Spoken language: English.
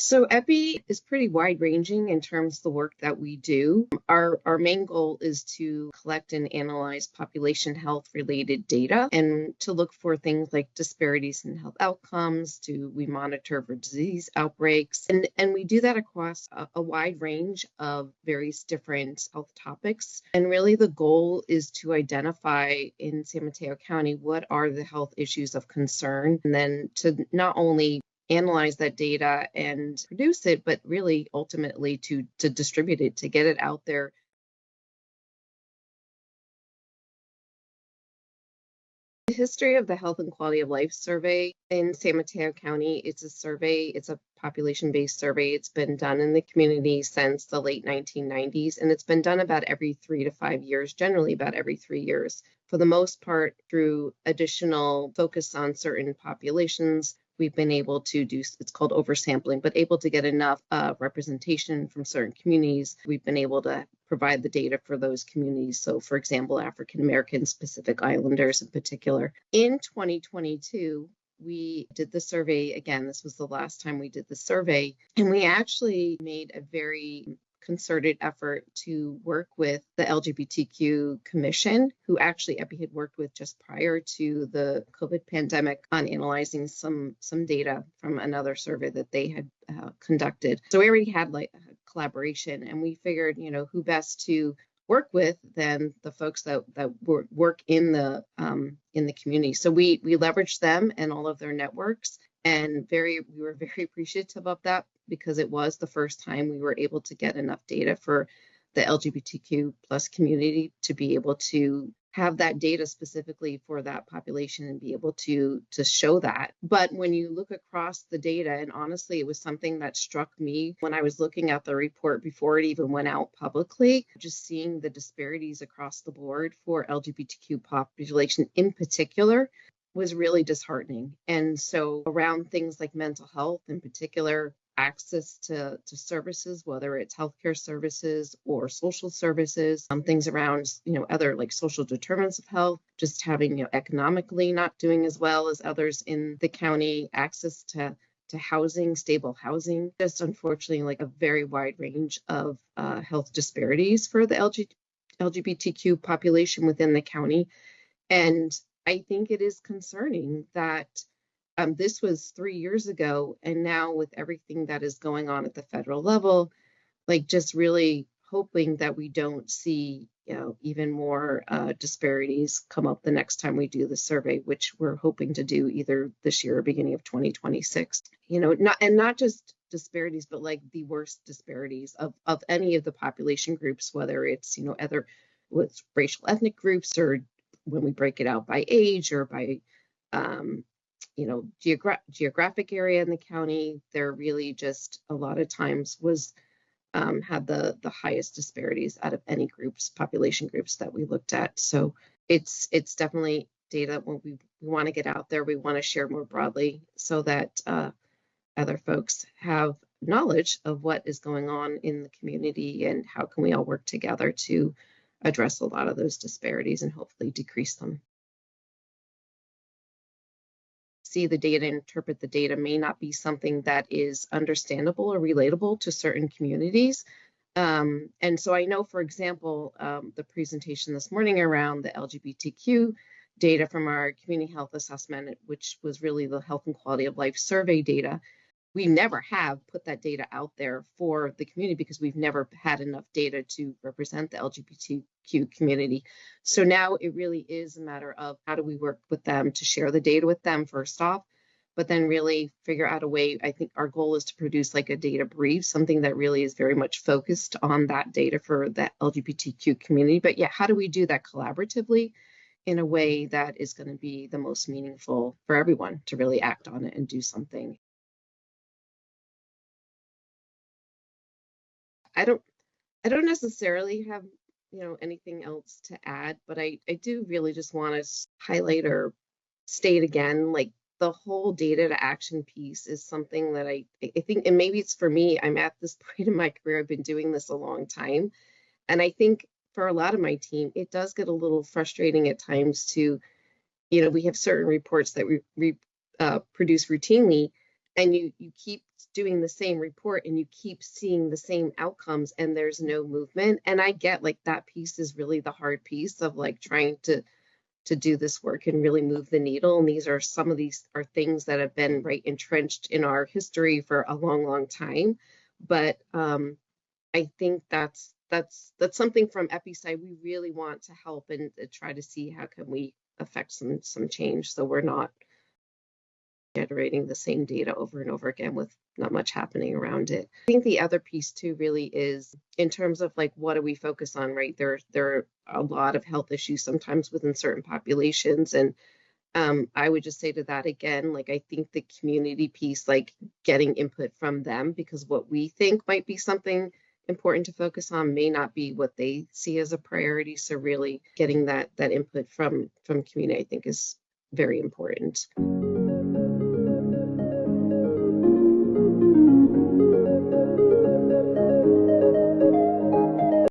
So EPI is pretty wide-ranging in terms of the work that we do. Our main goal is to collect and analyze population health-related data and to look for things like disparities in health outcomes. We monitor for disease outbreaks, and we do that across a wide range of various different health topics. And really the goal is to identify in San Mateo County what are the health issues of concern, and then to not only analyze that data and produce it, but really ultimately to distribute it, to get it out there. The history of the Health and Quality of Life Survey in San Mateo County, it's a population-based survey. It's been done in the community since the late 1990s, and it's been done about every 3 to 5 years, generally about every 3 years. For the most part, through additional focus on certain populations, we've been able to do, it's called oversampling, but able to get enough representation from certain communities. We've been able to provide the data for those communities. So for example, African Americans, Pacific Islanders in particular. In 2022, we did the survey again. This was the last time we did the survey, and we actually made a very concerted effort to work with the LGBTQ Commission, who actually EPI had worked with just prior to the COVID pandemic on analyzing some data from another survey that they had conducted. So we already had like a collaboration, and we figured, who best to work with than the folks that work in the community. So we leveraged them and all of their networks, and we were very appreciative of that, because it was the first time we were able to get enough data for the LGBTQ plus community to be able to have that data specifically for that population and be able to show that. But when you look across the data, and honestly, it was something that struck me when I was looking at the report before it even went out publicly, just seeing the disparities across the board for LGBTQ population in particular was really disheartening. And so around things like mental health in particular, access to services, whether it's healthcare services or social services, things around, other like social determinants of health, just having, economically not doing as well as others in the county, access to housing, stable housing, just unfortunately like a very wide range of health disparities for the LGBTQ population within the county. And I think it is concerning that this was 3 years ago, and now with everything that is going on at the federal level, like just really hoping that we don't see, even more disparities come up the next time we do the survey, which we're hoping to do either this year or beginning of 2026. Not just disparities, but like the worst disparities of any of the population groups, whether it's, other with racial ethnic groups, or when we break it out by age or by geographic area in the county. They're really just a lot of times had the highest disparities out of any population groups that we looked at. So it's definitely data when we want to get out there. We want to share more broadly so that other folks have knowledge of what is going on in the community and how can we all work together to address a lot of those disparities and hopefully decrease them. See the data, interpret the data may not be something that is understandable or relatable to certain communities. And so I know, for example, the presentation this morning around the LGBTQ data from our community health assessment, which was really the health and quality of life survey data. We never have put that data out there for the community because we've never had enough data to represent the LGBTQ community. So now it really is a matter of how do we work with them to share the data with them first off, but then really figure out a way. I think our goal is to produce like a data brief, something that really is very much focused on that data for the LGBTQ community. But yeah, how do we do that collaboratively in a way that is going to be the most meaningful for everyone to really act on it and do something? I don't necessarily have, anything else to add, but I do really just want to highlight or state again, like the whole data to action piece is something that I think, and maybe it's for me, I'm at this point in my career, I've been doing this a long time. And I think for a lot of my team, it does get a little frustrating at times to, we have certain reports that we produce routinely, and you keep doing the same report and you keep seeing the same outcomes and there's no movement. And I get like that piece is really the hard piece of like trying to do this work and really move the needle. And some of these are things that have been right entrenched in our history for a long time. But I think that's something from Epi side we really want to help and try to see how can we affect some change so we're not generating the same data over and over again with not much happening around it. I think the other piece too really is in terms of like what do we focus on, right? There are a lot of health issues sometimes within certain populations, and I would just say to that again, like I think the community piece, like getting input from them, because what we think might be something important to focus on may not be what they see as a priority. So really getting that input from community, I think, is very important.